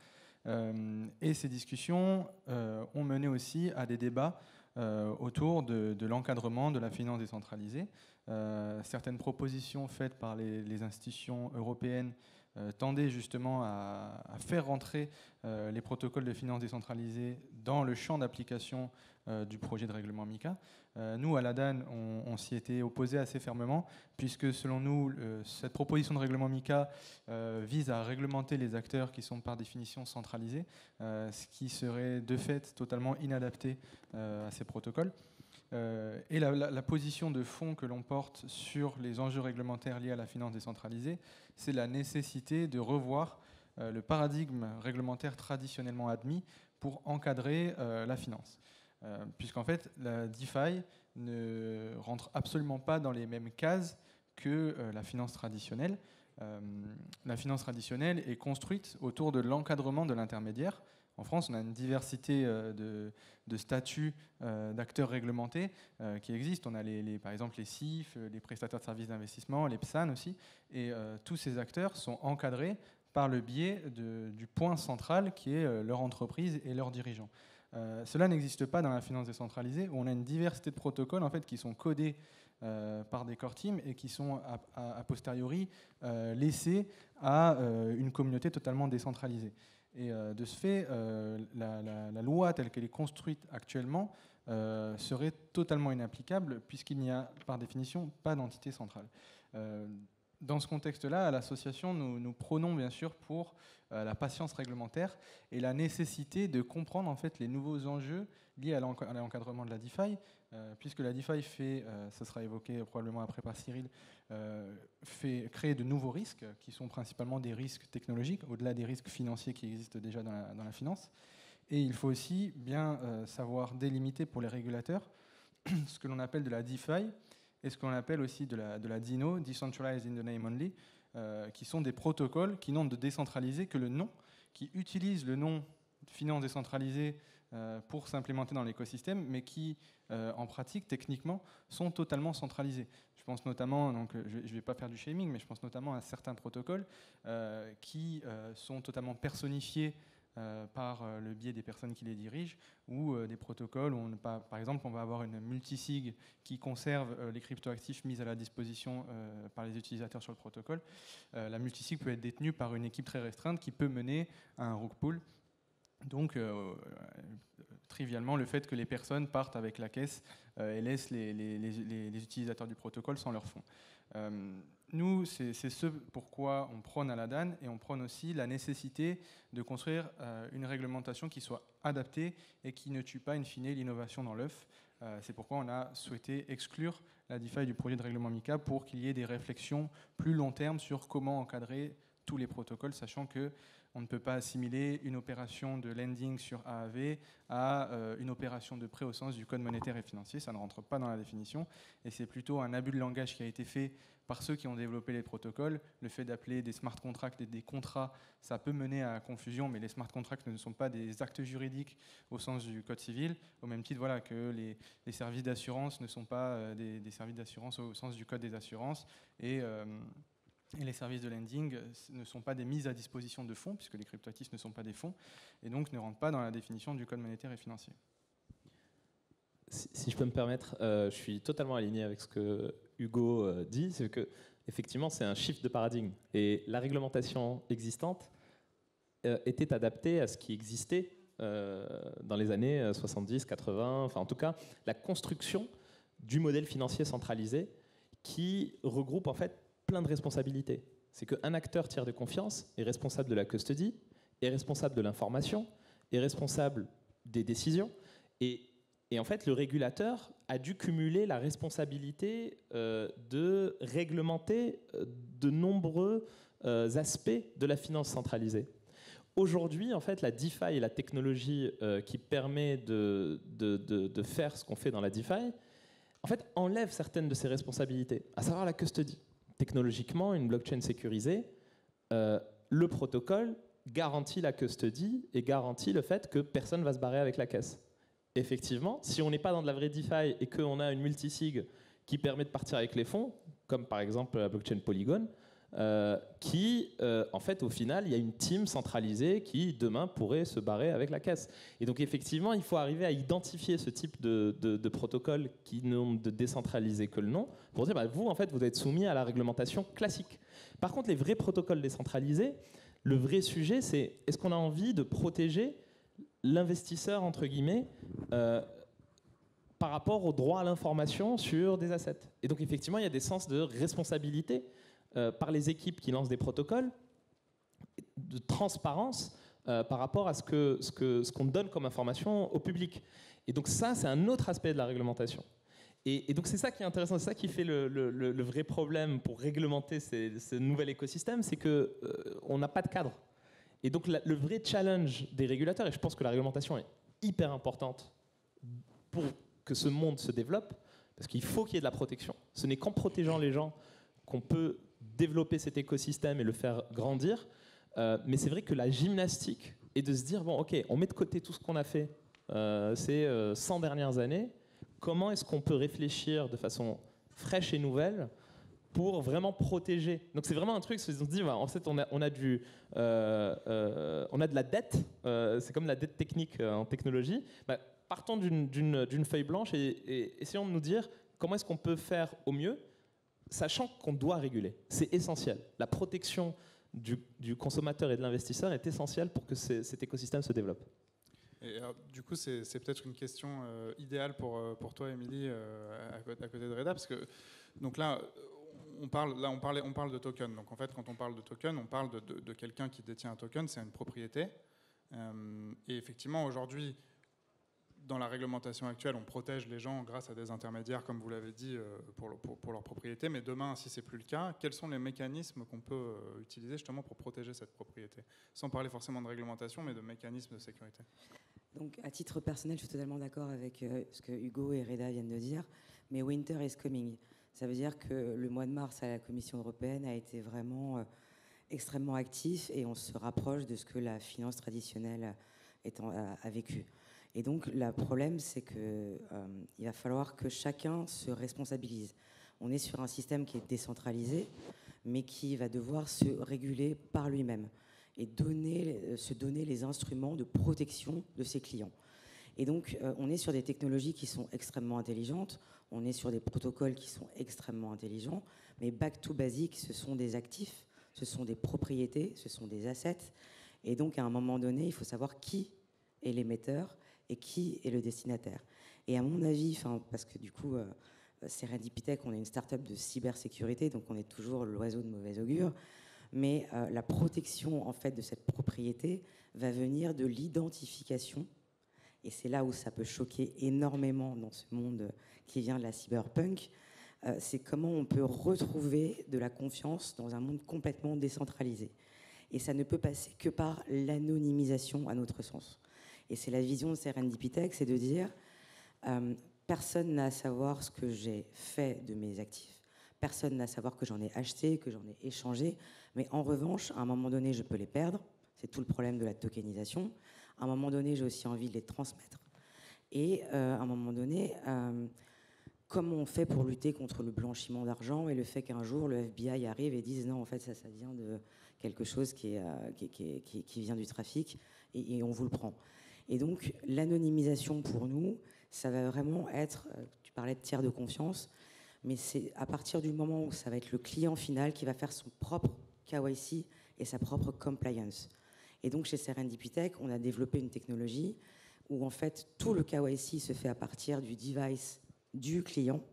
Et ces discussions ont mené aussi à des débats autour de l'encadrement de la finance décentralisée. Certaines propositions faites par les institutions européennes tendaient justement à faire rentrer les protocoles de finance décentralisée dans le champ d'application du projet de règlement MiCA. Nous, à l'ADAN, on s'y était opposé assez fermement, puisque selon nous, cette proposition de règlement MiCA vise à réglementer les acteurs qui sont par définition centralisés, ce qui serait de fait totalement inadapté à ces protocoles. Et la position de fond que l'on porte sur les enjeux réglementaires liés à la finance décentralisée, c'est la nécessité de revoir le paradigme réglementaire traditionnellement admis pour encadrer la finance. Puisqu'en fait, la DeFi ne rentre absolument pas dans les mêmes cases que la finance traditionnelle. La finance traditionnelle est construite autour de l'encadrement de l'intermédiaire. En France, on a une diversité de statuts d'acteurs réglementés qui existent. On a par exemple les CIF, les prestataires de services d'investissement, les PSAN aussi. Et tous ces acteurs sont encadrés par le biais du point central qui est leur entreprise et leurs dirigeants. Cela n'existe pas dans la finance décentralisée, où on a une diversité de protocoles en fait, qui sont codés par des core teams et qui sont a posteriori laissés à une communauté totalement décentralisée. Et de ce fait, la loi telle qu'elle est construite actuellement serait totalement inapplicable puisqu'il n'y a par définition pas d'entité centrale. dans ce contexte-là, à l'association, nous prônons bien sûr pour la patience réglementaire et la nécessité de comprendre en fait les nouveaux enjeux liés à l'encadrement de la DeFi, puisque la DeFi fait, ça sera évoqué probablement après par Cyril, fait créer de nouveaux risques qui sont principalement des risques technologiques, au-delà des risques financiers qui existent déjà dans la finance. Et il faut aussi bien savoir délimiter pour les régulateurs ce que l'on appelle de la DeFi et ce qu'on appelle aussi de la DINO, Decentralized in the Name Only, qui sont des protocoles qui n'ont de décentralisé que le nom, qui utilisent le nom finance décentralisée pour s'implémenter dans l'écosystème, mais qui, en pratique, techniquement, sont totalement centralisés. Je pense notamment, donc, je ne vais pas faire du shaming, mais je pense notamment à certains protocoles qui sont totalement personnifiés par le biais des personnes qui les dirigent, ou des protocoles où, par exemple, on va avoir une multisig qui conserve les cryptoactifs mis à la disposition par les utilisateurs sur le protocole. La multisig peut être détenue par une équipe très restreinte qui peut mener à un rug pull. Donc, trivialement, le fait que les personnes partent avec la caisse et laissent les utilisateurs du protocole sans leur fonds. Nous, c'est ce pourquoi on prône à la DAN, et on prône aussi la nécessité de construire une réglementation qui soit adaptée et qui ne tue pas in fine l'innovation dans l'œuf. C'est pourquoi on a souhaité exclure la DeFi du projet de règlement MiCA pour qu'il y ait des réflexions plus long terme sur comment encadrer tous les protocoles, sachant que on ne peut pas assimiler une opération de lending sur AAV à une opération de prêt au sens du code monétaire et financier. Ça ne rentre pas dans la définition. Et c'est plutôt un abus de langage qui a été fait par ceux qui ont développé les protocoles. Le fait d'appeler des smart contracts et des contrats, ça peut mener à confusion, mais les smart contracts ne sont pas des actes juridiques au sens du code civil, au même titre voilà, que les services d'assurance ne sont pas des services d'assurance au sens du code des assurances. Et les services de lending ne sont pas des mises à disposition de fonds, puisque les cryptoactifs ne sont pas des fonds, et donc ne rentrent pas dans la définition du code monétaire et financier. Si je peux me permettre, je suis totalement aligné avec ce que Hugo dit, c'est que effectivement c'est un shift de paradigme, et la réglementation existante était adaptée à ce qui existait dans les années 70, 80, enfin en tout cas la construction du modèle financier centralisé qui regroupe en fait plein de responsabilités. C'est qu'un acteur tiers de confiance est responsable de la custody, est responsable de l'information, est responsable des décisions. Et en fait, le régulateur a dû cumuler la responsabilité de réglementer de nombreux aspects de la finance centralisée. Aujourd'hui, en fait, la DeFi et la technologie qui permet de faire ce qu'on fait dans la DeFi, en fait, enlève certaines de ces responsabilités, à savoir la custody. Technologiquement, une blockchain sécurisée, le protocole garantit la custody et garantit le fait que personne ne va se barrer avec la caisse. Effectivement, si on n'est pas dans de la vraie DeFi et qu'on a une multisig qui permet de partir avec les fonds, comme par exemple la blockchain Polygon, en fait, au final, il y a une team centralisée qui, demain, pourrait se barrer avec la caisse. Et donc, effectivement, il faut arriver à identifier ce type de protocole qui n'ont de décentralisé que le nom, pour dire, bah, vous, en fait, vous êtes soumis à la réglementation classique. Par contre, les vrais protocoles décentralisés, le vrai sujet, c'est est-ce qu'on a envie de protéger l'investisseur, entre guillemets, par rapport au droit à l'information sur des assets. Et donc, effectivement, il y a des sens de responsabilité par les équipes qui lancent des protocoles, de transparence par rapport à ce qu'on donne comme information au public. Et donc ça, c'est un autre aspect de la réglementation. Et donc c'est ça qui est intéressant, c'est ça qui fait le vrai problème pour réglementer ce nouvel écosystème, c'est qu'on n'a pas de cadre. Et donc le vrai challenge des régulateurs, et je pense que la réglementation est hyper importante pour que ce monde se développe, parce qu'il faut qu'il y ait de la protection. Ce n'est qu'en protégeant les gens qu'on peut développer cet écosystème et le faire grandir. Mais c'est vrai que la gymnastique est de se dire, bon, ok, on met de côté tout ce qu'on a fait ces 100 dernières années. Comment est-ce qu'on peut réfléchir de façon fraîche et nouvelle pour vraiment protéger? Donc c'est vraiment un truc, on se dit, en fait, on a de la dette, c'est comme la dette technique en technologie. Bah, partons d'une feuille blanche et essayons de nous dire comment est-ce qu'on peut faire au mieux, sachant qu'on doit réguler. C'est essentiel. La protection du consommateur et de l'investisseur est essentielle pour que cet écosystème se développe. Et alors, du coup, c'est peut-être une question idéale pour toi, Émilie, à côté de Reda, parce que donc là, on parle de token. Donc en fait, quand on parle de token, on parle de quelqu'un qui détient un token, c'est une propriété. Et effectivement, aujourd'hui, dans la réglementation actuelle, on protège les gens grâce à des intermédiaires, comme vous l'avez dit, pour leur propriété. Mais demain, si c'est plus le cas, quels sont les mécanismes qu'on peut utiliser justement pour protéger cette propriété? Sans parler forcément de réglementation, mais de mécanismes de sécurité. Donc, à titre personnel, je suis totalement d'accord avec ce que Hugo et Reda viennent de dire. Mais winter is coming. Ça veut dire que le mois de mars à la Commission européenne a été vraiment extrêmement actif et on se rapproche de ce que la finance traditionnelle a vécu. Et donc, le problème, c'est qu'il va falloir que chacun se responsabilise. On est sur un système qui est décentralisé, mais qui va devoir se réguler par lui-même et se donner les instruments de protection de ses clients. Et donc, on est sur des technologies qui sont extrêmement intelligentes, on est sur des protocoles qui sont extrêmement intelligents, mais back to basic, ce sont des actifs, ce sont des propriétés, ce sont des assets. Et donc, à un moment donné, il faut savoir qui est l'émetteur et qui est le destinataire. Et à mon avis, parce que du coup, Serendipitech, on est une start-up de cybersécurité, donc on est toujours l'oiseau de mauvais augure, mais la protection en fait de cette propriété va venir de l'identification, et c'est là où ça peut choquer énormément dans ce monde qui vient de la cyberpunk, c'est comment on peut retrouver de la confiance dans un monde complètement décentralisé. Et ça ne peut passer que par l'anonymisation à notre sens. Et c'est la vision de Serendipitech, c'est de dire personne n'a à savoir ce que j'ai fait de mes actifs, personne n'a à savoir que j'en ai acheté, que j'en ai échangé, mais en revanche, à un moment donné, je peux les perdre. C'est tout le problème de la tokenisation. À un moment donné, j'ai aussi envie de les transmettre. Et à un moment donné, comment on fait pour lutter contre le blanchiment d'argent et le fait qu'un jour, le FBI arrive et dise non, en fait, ça vient de quelque chose qui vient du trafic et on vous le prend. Et donc, l'anonymisation pour nous, ça va vraiment être, tu parlais de tiers de confiance, mais c'est à partir du moment où ça va être le client final qui va faire son propre KYC et sa propre compliance. Et donc, chez Serendipitech, on a développé une technologie où, en fait, tout le KYC se fait à partir du device du client.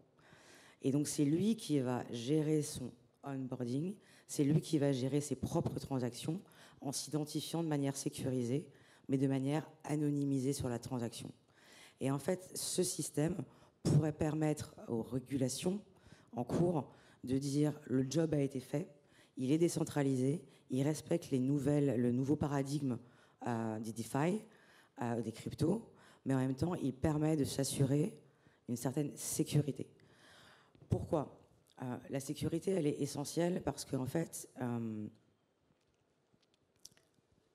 Et donc, c'est lui qui va gérer son onboarding, c'est lui qui va gérer ses propres transactions en s'identifiant de manière sécurisée, mais de manière anonymisée sur la transaction. Et en fait, ce système pourrait permettre aux régulations en cours de dire le job a été fait, il est décentralisé, il respecte le nouveau paradigme des DeFi, des cryptos, mais en même temps, il permet de s'assurer une certaine sécurité. Pourquoi ? La sécurité, elle est essentielle parce qu'en fait,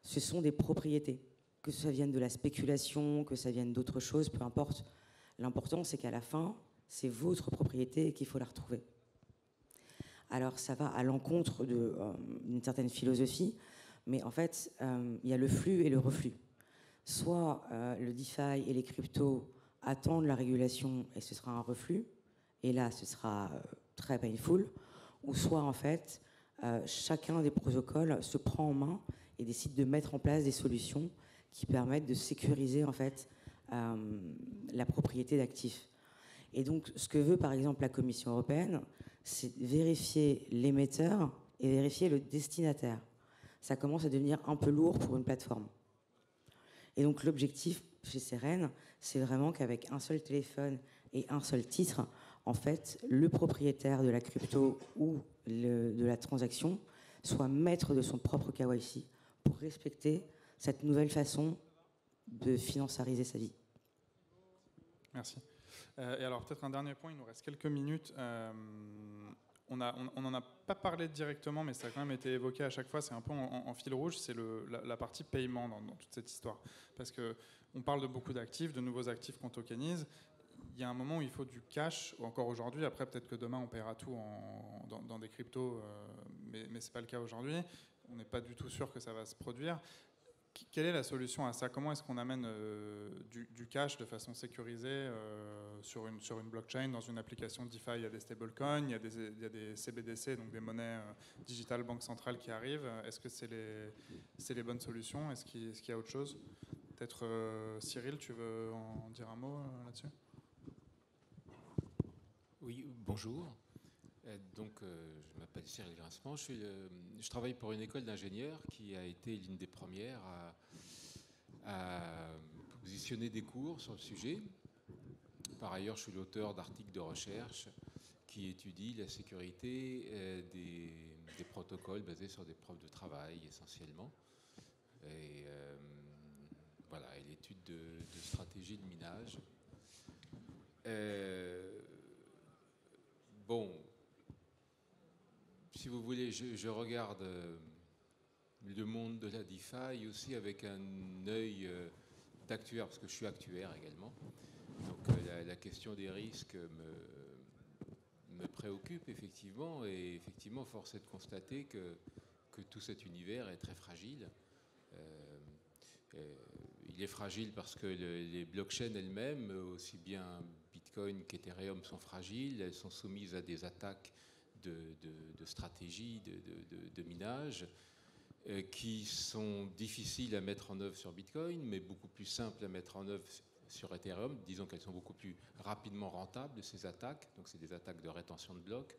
ce sont des propriétés. Que ça vienne de la spéculation, que ça vienne d'autres choses, peu importe. L'important, c'est qu'à la fin, c'est votre propriété et qu'il faut la retrouver. Alors, ça va à l'encontre d'une certaine philosophie, mais en fait, il y a le flux et le reflux. Soit le DeFi et les cryptos attendent la régulation et ce sera un reflux, et là, ce sera très painful, ou soit, en fait, chacun des protocoles se prend en main et décide de mettre en place des solutions qui permettent de sécuriser en fait la propriété d'actifs. Et donc, ce que veut par exemple la Commission européenne, c'est vérifier l'émetteur et vérifier le destinataire. Ça commence à devenir un peu lourd pour une plateforme. Et donc, l'objectif chez Seren, c'est vraiment qu'avec un seul téléphone et un seul titre, en fait, le propriétaire de la crypto ou de la transaction soit maître de son propre KYC pour respecter cette nouvelle façon de financiariser sa vie. Merci. Et alors peut-être un dernier point, il nous reste quelques minutes. On n'en a pas parlé directement, mais ça a quand même été évoqué à chaque fois, c'est un peu en fil rouge, c'est la partie paiement dans toute cette histoire. Parce qu'on parle de beaucoup d'actifs, de nouveaux actifs qu'on tokenise. Il y a un moment où il faut du cash, ou encore aujourd'hui, après peut-être que demain on paiera tout dans des cryptos, mais ce n'est pas le cas aujourd'hui. On n'est pas du tout sûr que ça va se produire. Quelle est la solution à ça? Comment est-ce qu'on amène du cash de façon sécurisée sur une blockchain, dans une application DeFi? Il y a des stablecoins, il y a des CBDC, donc des monnaies digitales banque centrale qui arrivent. Est-ce que c'est les bonnes solutions? Est-ce qu'il y a autre chose? Peut-être Cyril, tu veux en dire un mot là-dessus? Oui, bonjour. Je m'appelle Cyril Grincement, je travaille pour une école d'ingénieurs qui a été l'une des premières à positionner des cours sur le sujet. Par ailleurs, je suis l'auteur d'articles de recherche qui étudient la sécurité des protocoles basés sur des preuves de travail essentiellement. Et voilà, et l'étude de stratégie de minage. Bon, si vous voulez, je regarde le monde de la DeFi aussi avec un œil d'actuaire, parce que je suis actuaire également. Donc la question des risques me préoccupe effectivement, et effectivement, force est de constater que tout cet univers est très fragile. Il est fragile parce que les blockchains elles-mêmes, aussi bien Bitcoin qu'Ethereum, sont fragiles. Elles sont soumises à des attaques de stratégie, de minage, qui sont difficiles à mettre en œuvre sur Bitcoin, mais beaucoup plus simples à mettre en œuvre sur Ethereum. Disons qu'elles sont beaucoup plus rapidement rentables, ces attaques. Donc c'est des attaques de rétention de blocs.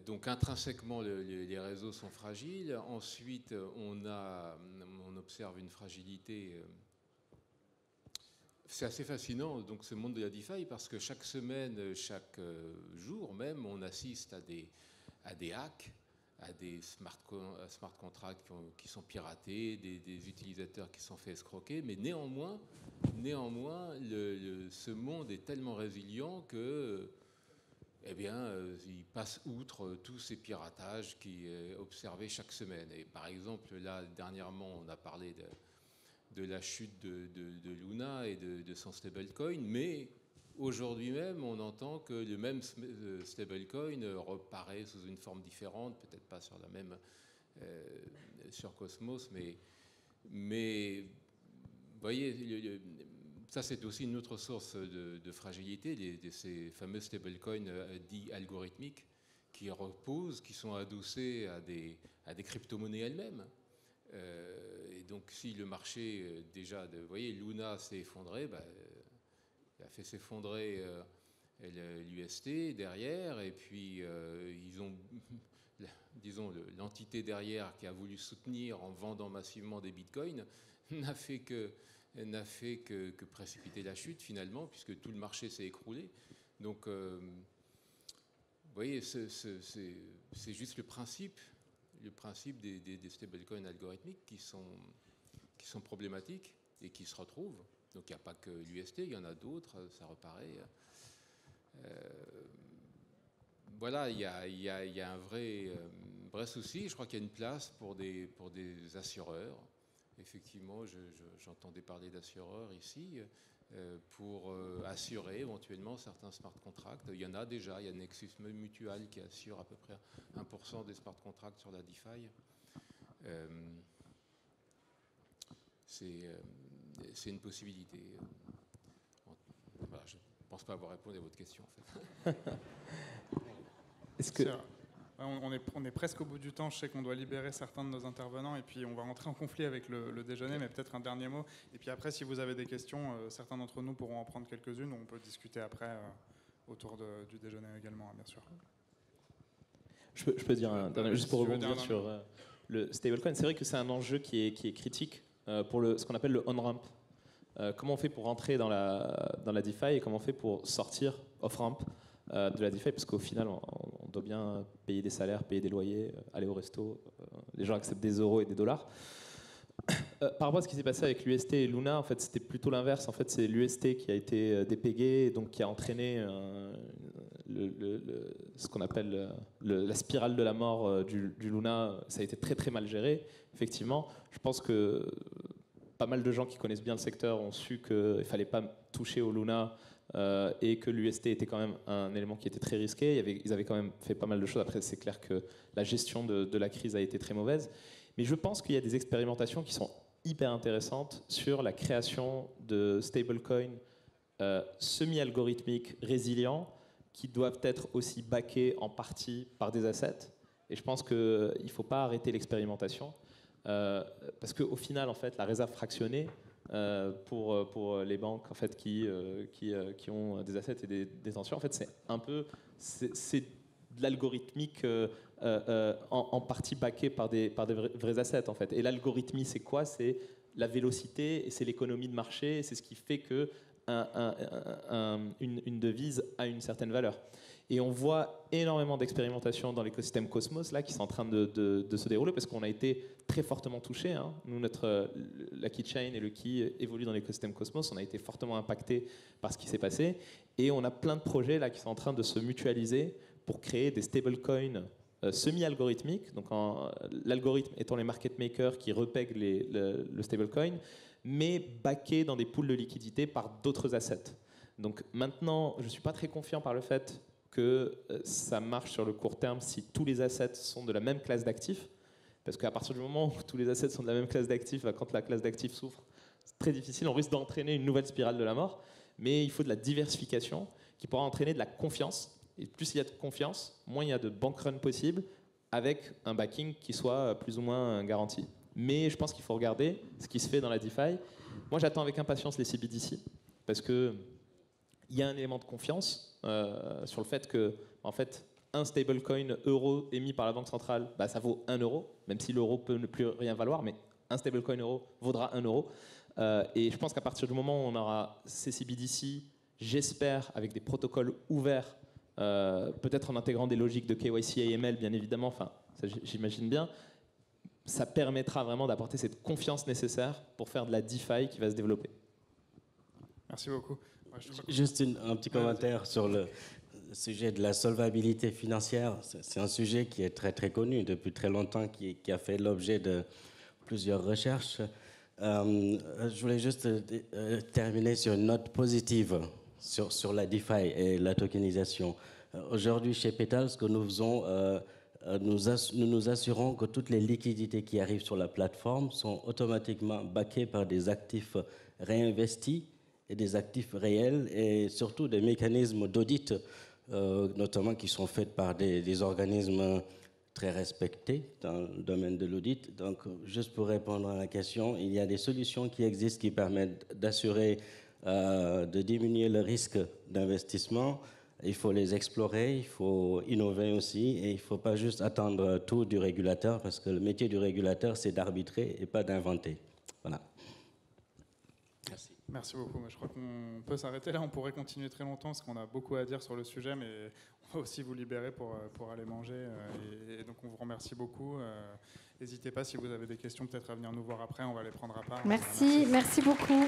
Donc intrinsèquement, les réseaux sont fragiles. Ensuite, on observe une fragilité. C'est assez fascinant, donc, ce monde de la DeFi, parce que chaque semaine, chaque jour même, on assiste à des hacks, à des smart contracts qui sont piratés, des utilisateurs qui sont fait escroquer. Mais néanmoins ce monde est tellement résilient que il passe outre tous ces piratages qui est observé chaque semaine. Et par exemple, là, dernièrement, on a parlé de la chute de Luna et de son stablecoin, mais aujourd'hui même, on entend que le même stablecoin reparaît sous une forme différente, peut-être pas sur la même, sur Cosmos, mais vous voyez, ça c'est aussi une autre source de fragilité, de ces fameux stablecoins dits algorithmiques qui reposent, qui sont adossés à des crypto-monnaies elles-mêmes. Et donc si le marché déjà, vous voyez, Luna s'est effondré, il a fait s'effondrer l'UST derrière, et puis ils ont, disons, l'entité derrière qui a voulu soutenir en vendant massivement des bitcoins n'a fait que précipiter la chute finalement, puisque tout le marché s'est écroulé. Donc vous voyez, c'est juste le principe des stablecoins algorithmiques qui sont problématiques et qui se retrouvent. Donc il n'y a pas que l'UST, il y en a d'autres, ça reparaît. Voilà, il y a un vrai souci. Je crois qu'il y a une place pour des assureurs. Effectivement, j'entendais parler d'assureurs ici pour assurer éventuellement certains smart contracts. Il y en a déjà, il y a Nexus Mutual qui assure à peu près 1% des smart contracts sur la DeFi. C'est une possibilité. Voilà, je ne pense pas avoir répondu à votre question en fait. Est-ce que... On est presque au bout du temps. Je sais qu'on doit libérer certains de nos intervenants et puis on va rentrer en conflit avec le déjeuner, mais peut-être un dernier mot. Et puis après, si vous avez des questions, certains d'entre nous pourront en prendre quelques-unes. On peut discuter après autour du déjeuner également, bien sûr. Je peux dire un dernier, juste pour rebondir sur le stablecoin. C'est vrai que c'est un enjeu qui est critique pour ce qu'on appelle le on-ramp. Comment on fait pour rentrer dans la DeFi et comment on fait pour sortir off-ramp de la DeFi, parce qu'au final, on doit bien payer des salaires, payer des loyers, aller au resto. Les gens acceptent des euros et des dollars. Par rapport à ce qui s'est passé avec l'UST et Luna, en fait, c'était plutôt l'inverse. En fait, c'est l'UST qui a été dépégué, donc qui a entraîné ce qu'on appelle la spirale de la mort du Luna. Ça a été très très mal géré, effectivement. Je pense que pas mal de gens qui connaissent bien le secteur ont su qu'il ne fallait pas toucher au Luna et que l'UST était quand même un élément qui était très risqué. Ils avaient quand même fait pas mal de choses. Après, c'est clair que la gestion de la crise a été très mauvaise. Mais je pense qu'il y a des expérimentations qui sont hyper intéressantes sur la création de stablecoins semi-algorithmiques résilients qui doivent être aussi backés en partie par des assets. Et je pense qu'il ne faut pas arrêter l'expérimentation parce qu'au final, en fait, la réserve fractionnée, pour les banques en fait, qui ont des assets et des détentions. En fait, c'est de l'algorithmique en partie backé par des vrais assets. En fait. Et l'algorithmie, c'est quoi? C'est la vélocité et c'est l'économie de marché. C'est ce qui fait que une devise a une certaine valeur. Et on voit énormément d'expérimentations dans l'écosystème Cosmos là, qui sont en train de se dérouler parce qu'on a été très fortement touchés. Hein. Nous, la keychain et le key évoluent dans l'écosystème Cosmos. On a été fortement impactés par ce qui s'est passé. Et on a plein de projets là, qui sont en train de se mutualiser pour créer des stablecoins semi-algorithmiques. Donc l'algorithme étant les market makers qui repèguent le stablecoin, mais backés dans des pools de liquidité par d'autres assets. Donc maintenant, je ne suis pas très confiant par le fait que ça marche sur le court terme si tous les assets sont de la même classe d'actifs. Parce qu'à partir du moment où tous les assets sont de la même classe d'actifs, quand la classe d'actifs souffre, c'est très difficile, on risque d'entraîner une nouvelle spirale de la mort. Mais il faut de la diversification qui pourra entraîner de la confiance. Et plus il y a de confiance, moins il y a de bank run possible avec un backing qui soit plus ou moins garanti. Mais je pense qu'il faut regarder ce qui se fait dans la DeFi. Moi, j'attends avec impatience les CBDC parce qu'il y a un élément de confiance sur le fait que, en fait, un stablecoin euro émis par la Banque centrale, ça vaut 1 euro, même si l'euro peut ne plus rien valoir, mais un stablecoin euro vaudra 1 euro. Et je pense qu'à partir du moment où on aura ces CBDC, j'espère, avec des protocoles ouverts, peut-être en intégrant des logiques de KYC et AML, bien évidemment, enfin, ça, j'imagine bien, ça permettra vraiment d'apporter cette confiance nécessaire pour faire de la DeFi qui va se développer. Merci beaucoup. Juste un petit commentaire sur le sujet de la solvabilité financière. C'est un sujet qui est très très connu depuis très longtemps, qui a fait l'objet de plusieurs recherches. Je voulais juste terminer sur une note positive sur la DeFi et la tokenisation. Aujourd'hui, chez Petal, ce que nous faisons, nous nous assurons que toutes les liquidités qui arrivent sur la plateforme sont automatiquement backées par des actifs réinvestis et des actifs réels et surtout des mécanismes d'audit, notamment qui sont faits par des organismes très respectés dans le domaine de l'audit. Donc, juste pour répondre à la question, il y a des solutions qui existent qui permettent d'assurer, de diminuer le risque d'investissement. Il faut les explorer, il faut innover aussi, et il ne faut pas juste attendre tout du régulateur, parce que le métier du régulateur, c'est d'arbitrer et pas d'inventer. Voilà. Merci. Merci beaucoup. Je crois qu'on peut s'arrêter là. On pourrait continuer très longtemps parce qu'on a beaucoup à dire sur le sujet, mais on va aussi vous libérer pour aller manger. Et donc, on vous remercie beaucoup. N'hésitez pas si vous avez des questions peut-être à venir nous voir après. On va les prendre à part. Merci beaucoup.